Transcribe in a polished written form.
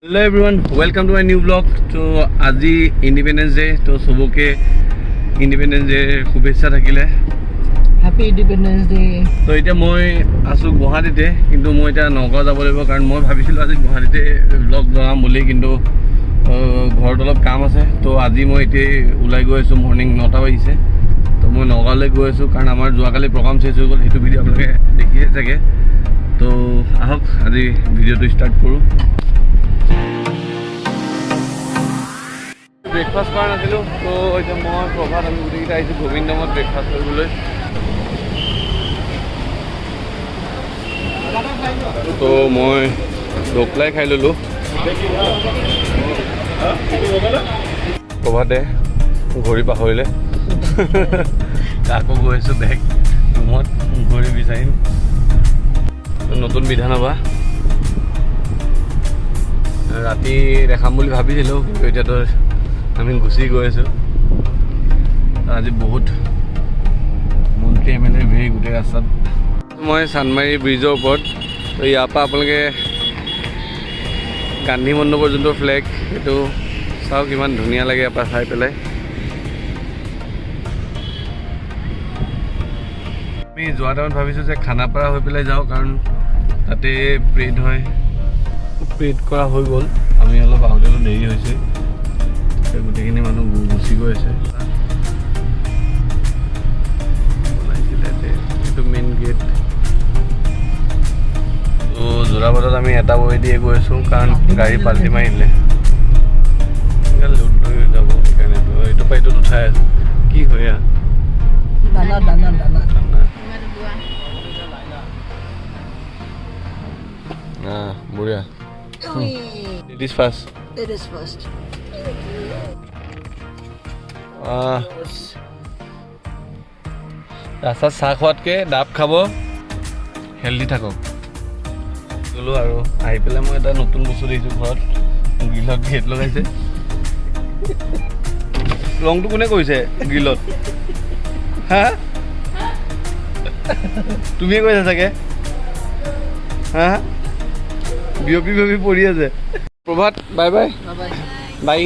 Hello everyone, welcome to my new vlog. So আজি Independence Day, তো সবকে Independence Day শুভেচ্ছা থাকিলে। Happy Independence Day. তো এটা মই আছো গুৱাহাটীতে, কিন্তু মই এটা নগাঁও যাব লাগিব কাৰণ মই ভাবিছিলো আজি গুৱাহাটীতে vlog বনাম বুলি, কিন্তু ঘৰত অলপ কাম আছে। তো আজি মই এতিয়া ওলাই গৈ আছো, মৰ্নিং 9টা বাজিছে। তো মই নগাঁৱলৈ গৈ আছো কাৰণ আমাৰ যোৱাকালি প্ৰগ্ৰাম শেষ হৈ গ'ল, সেইটো ভিডিঅ' আপোনালোকে দেখিছে চাগে। তো আহক আজি ভিডিঅ'টো ষ্টাৰ্ট কৰোঁ। ব্ৰেকফাষ্ট কৰা নাছিলোঁ, তো এতিয়া মই প্ৰভাত আমি গোটেইকেইটা আহিছোঁ গোবিন্দমত ব্ৰেকফাষ্ট কৰিবলৈ। তো মই ঢকলাই খাই ল'লোঁ। প্ৰভাতে ঘড়ী পাহৰিলে, আকৌ গৈ আছোঁ বেগ ৰুমত ঘড়ী বিচাৰিম। নতুন বিধানসভা ৰাতি দেখাম বুলি ভাবিছিলোঁ, কিন্তু এতিয়াতো আমি গুচি গৈ আছোঁ। আজি বহুত মন্ত্ৰী MLA ভিৰ গোটেই ৰাস্তাত। মই চান্দমাৰী ব্ৰিজৰ ওপৰত, তো ইয়াৰ পৰা আপোনালোকে গান্ধী মণ্ডপৰ যোনটো ফ্লেগ, সেইটো চাওক ইমান ধুনীয়া লাগে ইয়াৰ পৰা চাই পেলাই। আমি যোৱা টাইমত ভাবিছোঁ যে খানাপাৰা হৈ পেলাই যাওঁ, কাৰণ তাতে প্ৰেড হয়, প্ৰেড কৰা হৈ গ'ল। আমি অলপ আহোঁতেতো দেৰি হৈছে, গোটেইখিনি মানুহ গুচি গৈ আছে। এইটো মেইন গেট। তো যোৰাবাটত আমি এটা বহি দিয়ে গৈ আছোঁ, কাৰণ গাড়ী পাল্টি মাৰিলে লোড লৈ যাব সেইকাৰণে। তো এইটো পৰা এইটোত উঠাই আছোঁ। কি হয় দানা দানা দানা বঢ়িয়া। Ladies first. Ladies first. ৰাস্তাত চাহ খোৱাতকৈ ডাব খাব, হেল্ডি থাকক গ'লো। আৰু আহি পেলাই মই এটা নতুন বস্তু দেখিছোঁ ঘৰত, গ্ৰিলত গেট লগাইছে। ৰংটো কোনে কৰিছে গ্ৰিলত? হা, তুমিয়ে কৈছা চাগে? হা, বিয়পি বিয়পি পৰি আছে। প্ৰভাত বাই বাই। বাই